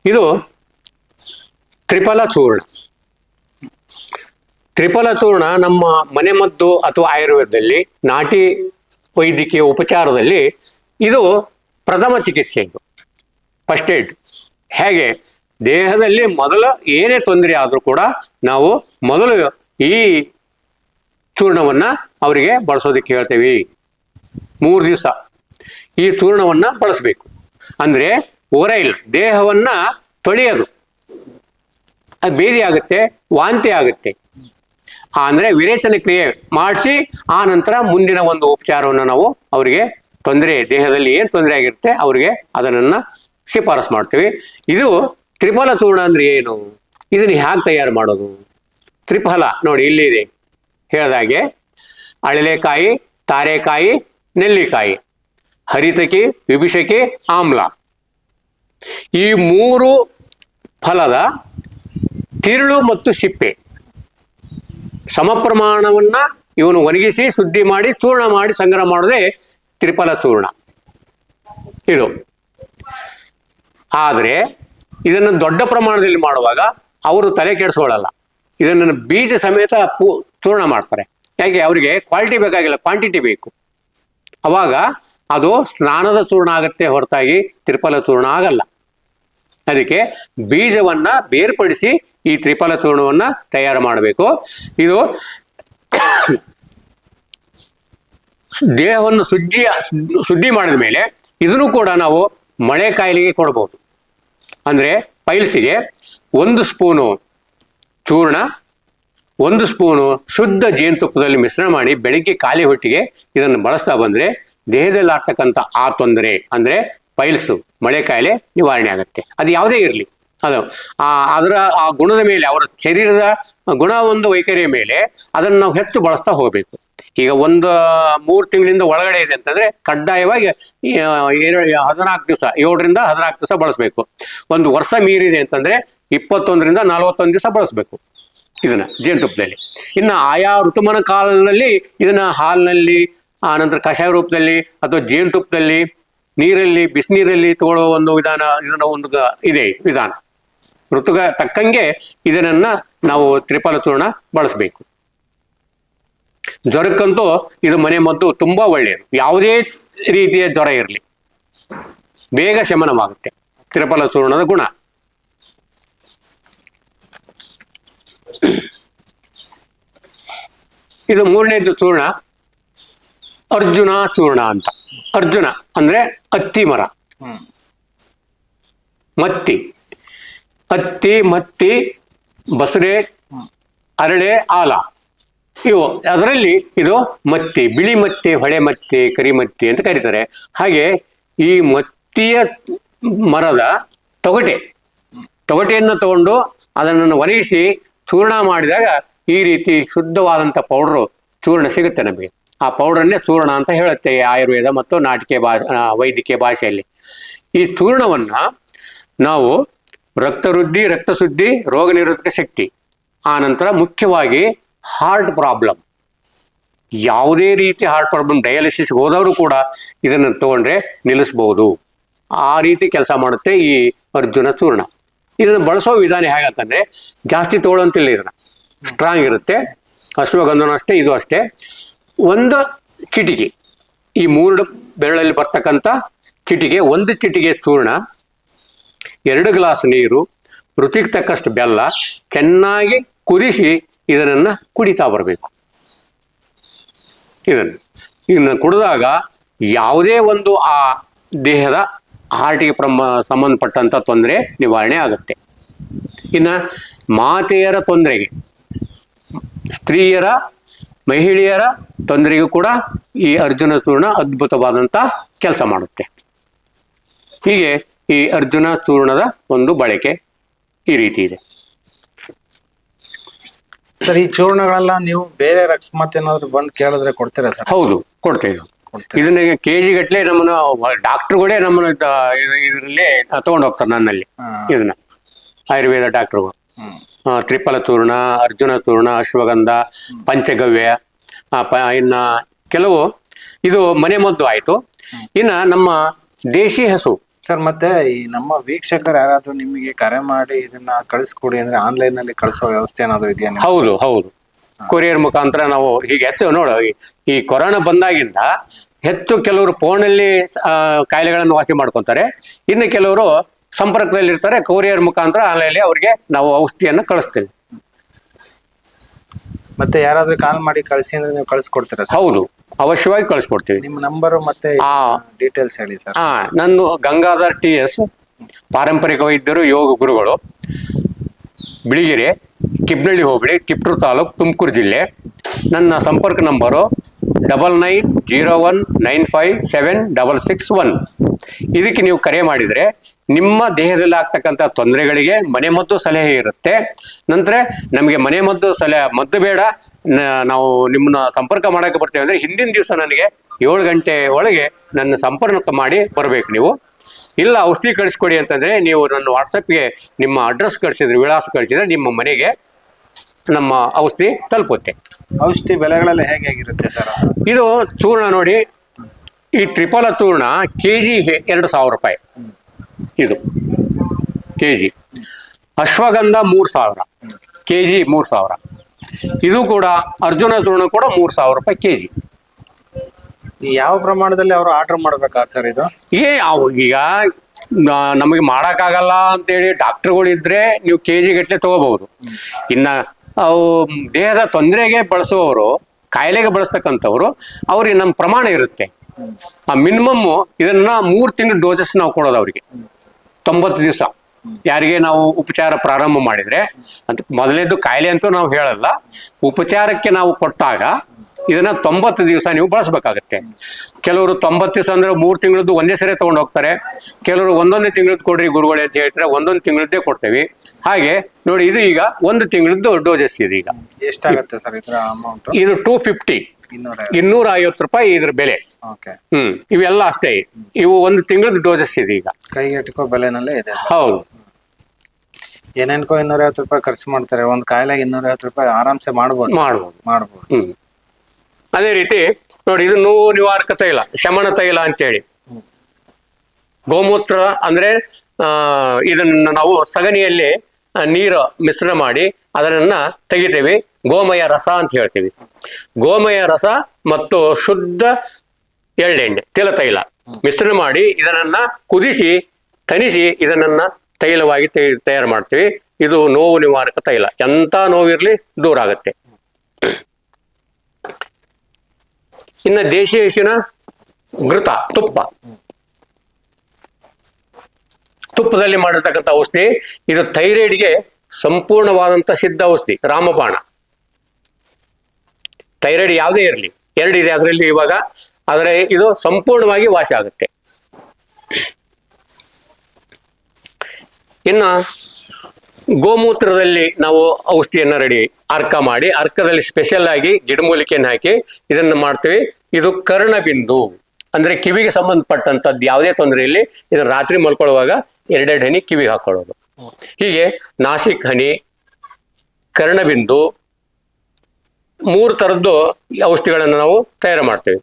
ಇದು ತ್ರಿಫಲ ಚೂರ್ಣ. ತ್ರಿಫಲ ಚೂರ್ಣ ನಮ್ಮ ಮನೆಮದ್ದು ಅಥವಾ ಆಯುರ್ವೇದದಲ್ಲಿ ನಾಟಿ ವೈದ್ಯಕೀಯ ಉಪಚಾರದಲ್ಲಿ ಇದು ಪ್ರಥಮ ಚಿಕಿತ್ಸೆ. ಇದು ಫಸ್ಟ್ ಏಡ್. ಹೇಗೆ ದೇಹದಲ್ಲಿ ಮೊದಲು ಏನೇ ತೊಂದರೆ ಆದರೂ ಕೂಡ ನಾವು ಮೊದಲು ಈ ಚೂರ್ಣವನ್ನ ಅವರಿಗೆ ಬಳಸೋದಕ್ಕೆ ಹೇಳ್ತೇವೆ. 3 ದಿವಸ ಈ ಚೂರ್ಣವನ್ನ ಬಳಸಬೇಕು. ಅಂದ್ರೆ ಓರೈಲ್ ದೇಹವನ್ನ ತೊಳೆಯೋದು, ಅದು ಬೇದಿ ಆಗುತ್ತೆ, ವಾಂತಿ ಆಗುತ್ತೆ. ಅಂದ್ರೆ ವಿರೇಚನ ಕ್ರಿಯೆ ಮಾಡಿಸಿ ಆ ನಂತರ ಮುಂದಿನ ಒಂದು ಉಪಚಾರವನ್ನು ನಾವು ಅವರಿಗೆ ದೇಹದಲ್ಲಿ ಏನು ತೊಂದರೆ ಆಗಿರುತ್ತೆ ಅವರಿಗೆ ಅದನ್ನ ಶಿಫಾರಸು ಮಾಡ್ತೀವಿ. ಇದು ತ್ರಿಫಲ ಚೂರ್ಣ ಅಂದ್ರೆ ಏನು, ಇದನ್ನ ಹ್ಯಾಗೆ ತಯಾರು ಮಾಡೋದು? ತ್ರಿಫಲ ನೋಡಿ ಇಲ್ಲಿದೆ ಹೇಳ್ದಾಗೆ, ಅಳಲೆಕಾಯಿ, ತಾರೆಕಾಯಿ, ನೆಲ್ಲಿಕಾಯಿ, ಹರಿತಕಿ, ವಿಭೀಷಕಿ, ಆಮ್ಲ, ಈ 3 ಫಲದ ತಿರುಳು ಮತ್ತು ಸಿಪ್ಪೆ ಸಮ ಪ್ರಮಾಣವನ್ನ ಇವನು ಒಣಗಿಸಿ ಶುದ್ಧಿ ಮಾಡಿ ಚೂರ್ಣ ಮಾಡಿ ಸಂಗ್ರಹ ಮಾಡೋದೇ ತ್ರಿಫಲ ಚೂರ್ಣ ಇದು. ಆದರೆ ಇದನ್ನು ದೊಡ್ಡ ಪ್ರಮಾಣದಲ್ಲಿ ಮಾಡುವಾಗ ಅವರು ತಲೆ ಕೆಡಿಸ್ಕೊಳ್ಳಲ್ಲ, ಇದನ್ನು ಬೀಜ ಸಮೇತ ಚೂರ್ಣ ಮಾಡ್ತಾರೆ. ಯಾಕೆ? ಅವರಿಗೆ ಕ್ವಾಲಿಟಿ ಬೇಕಾಗಿಲ್ಲ, ಕ್ವಾಂಟಿಟಿ ಬೇಕು. ಅವಾಗ ಅದು ಸ್ನಾನದ ಚೂರ್ಣ ಆಗುತ್ತೆ ಹೊರತಾಗಿ ತ್ರಿಫಲ ಚೂರ್ಣ ಆಗಲ್ಲ. ಅದಕ್ಕೆ ಬೀಜವನ್ನ ಬೇರ್ಪಡಿಸಿ ಈ ತ್ರಿಫಲ ಚೂರ್ಣವನ್ನ ತಯಾರು ಮಾಡಬೇಕು. ಇದು ದೇಹವನ್ನು ಶುದ್ಧಿ ಮಾಡಿದ ಮೇಲೆ ಇದನ್ನು ಕೂಡ ನಾವು ಮಳೆ ಕಾಯಿಲೆಗೆ ಕೊಡಬಹುದು. ಅಂದ್ರೆ ಪೈಲ್ಸಿಗೆ 1 ಸ್ಪೂನು ಚೂರ್ಣ, 1 ಸ್ಪೂನು ಶುದ್ಧ ಜೇನುತುಪ್ಪದಲ್ಲಿ ಮಿಶ್ರಣ ಮಾಡಿ ಬೆಳಿಗ್ಗೆ ಖಾಲಿ ಹೊಟ್ಟಿಗೆ ಇದನ್ನು ಬಳಸ್ತಾ ಬಂದ್ರೆ ದೇಹದಲ್ಲಿ ಆಗ್ತಕ್ಕಂಥ ಆ ತೊಂದರೆ ಅಂದ್ರೆ ಪೈಲ್ಸು, ಮಳೆ ಕಾಯಿಲೆ ನಿವಾರಣೆ ಆಗುತ್ತೆ. ಅದು ಯಾವುದೇ ಇರಲಿ, ಅದು ಅದರ ಆ ಗುಣದ ಮೇಲೆ, ಅವರ ಶರೀರದ ಗುಣ ಒಂದು ವೈಖರಿಯ ಮೇಲೆ ಅದನ್ನು ನಾವು ಹೆಚ್ಚು ಬಳಸ್ತಾ ಹೋಗ್ಬೇಕು. ಈಗ 3 ತಿಂಗಳಿಂದ ಒಳಗಡೆ ಇದೆ ಅಂತಂದ್ರೆ ಕಡ್ಡಾಯವಾಗಿ 14 ದಿವಸ, 7 ರಿಂದ 14 ದಿವಸ ಬಳಸಬೇಕು. 1 ವರ್ಷ ಮೀರಿದೆ ಅಂತಂದ್ರೆ 21 ರಿಂದ 41 ದಿವಸ ಬಳಸಬೇಕು ಇದನ್ನ ಜೇನುತುಪ್ಪದಲ್ಲಿ. ಇನ್ನು ಆಯಾ ಋತುಮಾನ ಕಾಲದಲ್ಲಿ ಇದನ್ನ ಹಾಲಿನಲ್ಲಿ, ಆನಂತರ ಕಷಾಯ ರೂಪದಲ್ಲಿ ಅಥವಾ ಜೇನುತುಪ್ಪದಲ್ಲಿ, ನೀರಲ್ಲಿ, ಬಿಸಿನೀರಲ್ಲಿ ತಗೊಳ್ಳೋ ಒಂದು ವಿಧಾನ, ಇದನ್ನ ಒಂದು ಇದೆ ವಿಧಾನ. ಋತುಗ ತಕ್ಕಂಗೆ ಇದನ್ನ ನಾವು ತ್ರಿಫಲ ಚೂರ್ಣ ಬಳಸಬೇಕು. ಜ್ವರಕ್ಕಂತೂ ಇದು ಮನೆ ಮದ್ದು ತುಂಬಾ ಒಳ್ಳೆಯದು. ಯಾವುದೇ ರೀತಿಯ ಜ್ವರ ಇರಲಿ ಬೇಗ ಶಮನವಾಗುತ್ತೆ ತ್ರಿಫಲ ಚೂರ್ಣದ ಗುಣ. ಇದು 3ನೇದು ಚೂರ್ಣ ಅರ್ಜುನ ಚೂರ್ಣ ಅಂತ. ಅರ್ಜುನ ಅಂದ್ರೆ ಹತ್ತಿ ಮರ, ಮತ್ತಿ, ಬಸರೆ, ಅರಳೆ, ಆಲ, ಇವು ಅದರಲ್ಲಿ ಇದು ಮತ್ತಿ, ಬಿಳಿ ಮತ್ತಿ, ಹೊಳೆ ಮತ್ತಿ, ಕರಿ ಮತ್ತಿ ಅಂತ ಕರೀತಾರೆ. ಹಾಗೆ ಈ ಮತ್ತಿಯ ಮರದ ತೊಗಟೆಯನ್ನು ತಗೊಂಡು ಅದನ್ನು ಒಣಗಿಸಿ ಚೂರ್ಣ ಮಾಡಿದಾಗ ಈ ರೀತಿ ಶುದ್ಧವಾದಂಥ ಪೌಡ್ರು ಚೂರ್ಣ ಸಿಗುತ್ತೆ ನಮಗೆ. ಆ ಪೌಡರ್ನೇ ಚೂರ್ಣ ಅಂತ ಹೇಳುತ್ತೆ ಆಯುರ್ವೇದ ಮತ್ತು ವೈದ್ಯಕೀಯ ಭಾಷೆಯಲ್ಲಿ. ಈ ಚೂರ್ಣವನ್ನ ನಾವು ರಕ್ತ ಶುದ್ಧಿ, ರೋಗ ನಿರೋಧಕ ಶಕ್ತಿ, ಆ ನಂತರ ಮುಖ್ಯವಾಗಿ ಹಾರ್ಟ್ ಪ್ರಾಬ್ಲಮ್, ಯಾವುದೇ ರೀತಿ ಹಾರ್ಟ್ ಪ್ರಾಬ್ಲಮ್, ಡಯಾಲಿಸಿಸ್ ಹೋದವರು ಕೂಡ ಇದನ್ನು ತಗೊಂಡ್ರೆ ನಿಲ್ಲಿಸಬಹುದು. ಆ ರೀತಿ ಕೆಲಸ ಮಾಡುತ್ತೆ ಈ ಅರ್ಜುನ ಚೂರ್ಣ. ಇದನ್ನು ಬಳಸೋ ವಿಧಾನ ಹೇಗಂತಂದ್ರೆ ಜಾಸ್ತಿ ತಗೊಳ್ಳೋಂತಿಲ್ಲ, ಇದನ್ನ ಸ್ಟ್ರಾಂಗ್ ಇರುತ್ತೆ. ಅಶ್ವಗಂಧನೂ ಅಷ್ಟೇ, ಇದು ಅಷ್ಟೇ. 1 ಚಿಟಿಕೆ, ಈ 3 ಬೆರಳಲ್ಲಿ ಬರ್ತಕ್ಕಂಥ ಚಿಟಿಕೆ, 1 ಚಿಟಿಕೆ ಚೂರ್ಣ, 2 ಗ್ಲಾಸ್ ನೀರು, ರುಚಿಗೆ ತಕ್ಕಷ್ಟು ಬೆಲ್ಲ, ಚೆನ್ನಾಗಿ ಕುದಿಸಿ ಇದನ್ನ ಕುಡಿತಾ ಬರಬೇಕು. ಇದನ್ನು ಕುಡಿದಾಗ ಯಾವುದೇ ಒಂದು ಆ ದೇಹದ ಹಾರ್ಟಿಗೆ ಸಂಬಂಧಪಟ್ಟಂತ ತೊಂದರೆ ನಿವಾರಣೆ ಆಗುತ್ತೆ. ಇನ್ನ ಮಾತೆಯರ ತೊಂದರೆಗೆ, ಸ್ತ್ರೀಯರ, ಮಹಿಳೆಯರ ತೊಂದರೆಗೂ ಕೂಡ ಈ ಅರ್ಜುನ ಚೂರ್ಣ ಅದ್ಭುತವಾದಂತ ಕೆಲಸ ಮಾಡುತ್ತೆ. ಹೀಗೆ ಈ ಅರ್ಜುನ ಚೂರ್ಣದ ಒಂದು ಬಳಕೆ ಈ ರೀತಿ ಇದೆ. ಸರ್, ಈ ಚೂರ್ಣಗಳೆಲ್ಲ ನೀವು ಬೇರೆ ಅಕಸ್ಮಾತ್ ಏನಾದ್ರು ಬಂದು ಕೇಳಿದ್ರೆ ಕೊಡ್ತೀರಾ ಸರ್? ಹೌದು, ಕೊಡ್ತೇವೆ. ಇದನ್ನ ಕೆಜಿ ಗಟ್ಲೆ ನಮ್ಮನ್ನ ಡಾಕ್ಟರ್ಗಳೇ ನಮ್ಮನ್ನ ಇದರಲ್ಲಿ ತಗೊಂಡು ಹೋಗ್ತಾರೆ ನನ್ನಲ್ಲಿ. ಇದನ್ನ ಆಯುರ್ವೇದ ಡಾಕ್ಟರ್ಗಳು ತ್ರಿಫಲ ಚೂರ್ಣ, ಅರ್ಜುನ ಚೂರ್ಣ, ಅಶ್ವಗಂಧ, ಪಂಚಗವ್ಯ, ಇನ್ನ ಕೆಲವು ಇದು ಮನೆ ಮದ್ದು ಆಯ್ತು. ಇನ್ನ ನಮ್ಮ ದೇಶಿ ಹಸು ಸರ್ ಮತ್ತೆ ಈ ನಮ್ಮ ವೀಕ್ಷಕರು ಯಾರಾದ್ರೂ ನಿಮಗೆ ಕರೆ ಮಾಡಿ ಇದನ್ನ ಕಳಿಸ್ಕೊಡಿ ಅಂದ್ರೆ ಆನ್ಲೈನ್ ನಲ್ಲಿ ಕಳಿಸೋ ವ್ಯವಸ್ಥೆ ಏನಾದ್ರು ಇದೆಯಾ ನಿಮ್ಗೆ? ಹೌದು ಹೌದು, ಕೊರಿಯರ್ ಮುಖಾಂತರ ನಾವು ಹೀಗೆ ಹೆಚ್ಚು ನೋಡು, ಈ ಕೊರೋನಾ ಬಂದಾಗಿಂದ ಹೆಚ್ಚು ಕೆಲವರು ಫೋನಲ್ಲಿ ಕಾಯಿಲೆಗಳನ್ನು ವಾಸಿ ಮಾಡ್ಕೊಂತಾರೆ, ಇನ್ನು ಕೆಲವರು ಸಂಪರ್ಕದಲ್ಲಿರ್ತಾರೆ. ಕೊರಿಯರ್ ಮುಖಾಂತರ ಆನ್ಲೈನ್ ಅವ್ರಿಗೆ ನಾವು ಔಷಧಿಯನ್ನು ಕಳಿಸ್ತೇವೆ. ಮತ್ತೆ ಯಾರಾದ್ರೂ ಕಾಲ್ ಮಾಡಿ ಕಳಿಸಿ ಅಂದ್ರೆ ನೀವು ಕಳಿಸ್ಕೊಡ್ತೀರಾ ಸರ್? ಹೌದು, ಅವಶ್ಯವಾಗಿ ಕಳಿಸ್ಕೊಡ್ತೀವಿ. ನಿಮ್ಮ ನಂಬರು ಮತ್ತೆ ಡೀಟೇಲ್ಸ್ ಹೇಳಿ ಸರ್. ನಾನು ಗಂಗಾಧರ್ TS, ಪಾರಂಪರಿಕ ವೈದ್ಯರು, ಯೋಗ ಗುರುಗಳು, ಬಿಳಿಗೆರೆ, ಕಿಬ್ನಳ್ಳಿ ಹೋಬಳಿ, ತಿಪ್ಟೂರು ತಾಲೂಕು, ತುಮಕೂರು ಜಿಲ್ಲೆ. ನನ್ನ ಸಂಪರ್ಕ ನಂಬರು 9901957661. ಇದಕ್ಕೆ ನೀವು ಕರೆ ಮಾಡಿದರೆ ನಿಮ್ಮ ದೇಹದಲ್ಲಿ ಆಗ್ತಕ್ಕಂಥ ತೊಂದರೆಗಳಿಗೆ ಮನೆಮದ್ದು ಸಲಹೆ ಇರುತ್ತೆ. ನಂತರ ನಮಗೆ ಮನೆಮದ್ದು ಮದ್ದು ಬೇಡ, ನಾವು ನಿಮ್ಮನ್ನ ಸಂಪರ್ಕ ಮಾಡೋಕ್ಕೆ ಬರ್ತೇವೆ ಅಂದರೆ ಹಿಂದಿನ ದಿವಸ ನನಗೆ 7 ಗಂಟೆ ಒಳಗೆ ನನ್ನ ಸಂಪರ್ಕ ಮಾಡಿ ಬರಬೇಕು ನೀವು. ಇಲ್ಲ ಔಷಧಿ ಕಳಿಸ್ಕೊಡಿ ಅಂತಂದರೆ ನೀವು ನನ್ನ ವಾಟ್ಸಪ್ಗೆ ನಿಮ್ಮ ಅಡ್ರೆಸ್ ಕಳಿಸಿದ್ರೆ, ವಿಳಾಸ ಕಳಿಸಿದ್ರೆ ನಿಮ್ಮ ಮನೆಗೆ ನಮ್ಮ ಔಷಧಿ ತಲುಪುತ್ತೆ. ಔಷಧಿ ಬೆಲೆಗಳೆಲ್ಲ ಹೇಗಿರುತ್ತೆ ಸರ್? ಇದು ಚೂರ್ಣ ನೋಡಿ, ಈ ತ್ರಿಫಲ ಚೂರ್ಣ KG 2,000 ರೂಪಾಯಿ. ಇದು KG. ಅಶ್ವಗಂಧ 3,000, KG 3,000. ಇದು ಕೂಡ ಅರ್ಜುನ ಚೂರ್ಣ ಕೂಡ 3,000 ರೂಪಾಯಿ KG. ಯಾವ ಪ್ರಮಾಣದಲ್ಲಿ ಅವರು ಆರ್ಡರ್ ಮಾಡ್ಬೇಕಾ ಸರ್ ಇದು? ಈಗ ನಮಗೆ ಮಾಡೋಕ್ಕಾಗಲ್ಲ ಅಂತೇಳಿ ಡಾಕ್ಟರ್ಗಳು ಇದ್ರೆ ನೀವು KG ಗಟ್ಟಲೆ ತಗೋಬಹುದು. ಇನ್ನ ಅವು ದೇಹದ ತೊಂದರೆಗೆ ಬಳಸುವವರು, ಕಾಯಿಲೆಗೆ ಬಳಸ್ತಕ್ಕಂಥವ್ರು, ಅವ್ರಿಗೆ ನಮ್ಮ ಪ್ರಮಾಣ ಇರುತ್ತೆ. ಆ ಮಿನಿಮಮ್ ಇದನ್ನ 3 ತಿಂಗಳು ಡೋಸಸ್ ನಾವು ಕೊಡೋದು ಅವರಿಗೆ. 90 ದಿವಸ ಯಾರಿಗೆ ನಾವು ಉಪಚಾರ ಪ್ರಾರಂಭ ಮಾಡಿದ್ರೆ, ಅಂತ ಮೊದಲೇದು ಕಾಯಿಲೆ ಅಂತೂ ನಾವು ಹೇಳಲ್ಲ, ಉಪಚಾರಕ್ಕೆ ನಾವು ಕೊಟ್ಟಾಗ ಇದನ್ನ 90 ದಿವಸ ನೀವು ಬಳಸಬೇಕಾಗತ್ತೆ. ಕೆಲವರು 90 ದಿವಸ ಅಂದ್ರೆ 3 ತಿಂಗಳದ್ದು ಒಂದೇ ಸರಿ ತಗೊಂಡು ಹೋಗ್ತಾರೆ. ಕೆಲವರು ಒಂದೊಂದೇ ತಿಂಗಳದ್ದು ಕೊಡ್ರಿ ಗುರುಗಳೇ ಅಂತ ಹೇಳ್ತಾರೆ, 1 ತಿಂಗಳದ್ದೇ ಕೊಡ್ತೇವೆ. ಹಾಗೆ ನೋಡಿ, ಇದು ಈಗ 1 ತಿಂಗಳದ್ದು ಡೋಸಸ್ ಇದೆ. ಈಗ ಎಷ್ಟಾಗುತ್ತೆ ಸರ್ ಇದರ ಅಮೌಂಟ್? ಇದು 250, 250 ರೂಪಾಯಿ ಇದ್ರ ಬೆಲೆ. ಇವೆಲ್ಲ ಅಷ್ಟೇ, ಇವು 1 ತಿಂಗಳದ್ದು ಡೋಸಸ್ ಇದೆ. ಈಗ ಕೈಗೆ ಎಟ್ಕೋ ಬೆಲೆನಲ್ಲೇ ಇದೆ. ಹೌದು, ಏನೇನ್ಕೋ 250 ರೂಪಾಯಿ ಖರ್ಚು ಮಾಡ್ತಾರೆ. ಒಂದು ಕಾಯಿಲೆಗೆ 250 ರೂಪಾಯಿ ಆರಾಮ್ಸೆ ಮಾಡ್ಬೋದು. ಅದೇ ರೀತಿ ನೋಡಿ, ಇದು ನೋವು ನಿವಾರಕ ತೈಲ, ಶಮನ ತೈಲ ಅಂತೇಳಿ. ಗೋಮೂತ್ರ ಅಂದ್ರೆ ಇದನ್ನ ನಾವು ಸಗಣಿಯಲ್ಲಿ ನೀರು ಮಿಶ್ರಣ ಮಾಡಿ ಅದನ್ನ ತೆಗಿತೇವೆ. ಗೋಮಯ ರಸ ಅಂತ ಹೇಳ್ತೀವಿ. ಗೋಮಯ ರಸ ಮತ್ತು ಶುದ್ಧ ಎಳ್ಳೆಣ್ಣೆ, ತಿಲ ತೈಲ ಮಿಶ್ರಣ ಮಾಡಿ ಇದನ್ನ ಕುದಿಸಿ ತನಿಸಿ ಇದನ್ನ ತೈಲವಾಗಿ ತಯಾರು ಮಾಡ್ತೀವಿ. ಇದು ನೋವು ನಿವಾರಕ ತೈಲ. ಎಂತ ನೋವಿರ್ಲಿ ದೂರ ಆಗುತ್ತೆ. ಇನ್ನು ದೇಶೀಯ ಹಸಿನ ಘೃತ, ತುಪ್ಪದಲ್ಲಿ ಮಾಡಿರ್ತಕ್ಕಂಥ ಔಷಧಿ. ಇದು ಥೈರಾಯ್ಡ್ಗೆ ಸಂಪೂರ್ಣವಾದಂಥ ಸಿದ್ಧ ಔಷಧಿ, ರಾಮಬಾಣ. ಥೈರಾಯ್ಡ್ ಯಾವುದೇ ಇರಲಿ, 2 ಇದೆ ಅದರಲ್ಲಿ ಇವಾಗ, ಆದರೆ ಇದು ಸಂಪೂರ್ಣವಾಗಿ ವಾಸಿ ಆಗುತ್ತೆ. ಇನ್ನು ಗೋಮೂತ್ರದಲ್ಲಿ ನಾವು ಔಷಧಿಯನ್ನ ಅರ್ಕ ಮಾಡಿ, ಅರ್ಕದಲ್ಲಿ ಸ್ಪೆಷಲ್ ಆಗಿ ಗಿಡಮೂಲಿಕೆಯನ್ನು ಹಾಕಿ ಇದನ್ನ ಮಾಡ್ತೀವಿ. ಇದು ಕರ್ಣಬಿಂದು ಅಂದ್ರೆ ಕಿವಿಗೆ ಸಂಬಂಧಪಟ್ಟಂತದ್ದು ಯಾವುದೇ ತೊಂದರೆಯಲ್ಲಿ ಇದನ್ನ ರಾತ್ರಿ ಮಲ್ಕೊಳ್ಳುವಾಗ 2 ಹನಿ ಕಿವಿಗೆ ಹಾಕೊಳ್ಳೋದು. ಹೀಗೆ ನಾಸಿಕ್ ಹನಿ, ಕರ್ಣಬಿಂದು, 3 ಥರದ್ದು ಔಷಧಿಗಳನ್ನು ನಾವು ತಯಾರು ಮಾಡ್ತೇವೆ.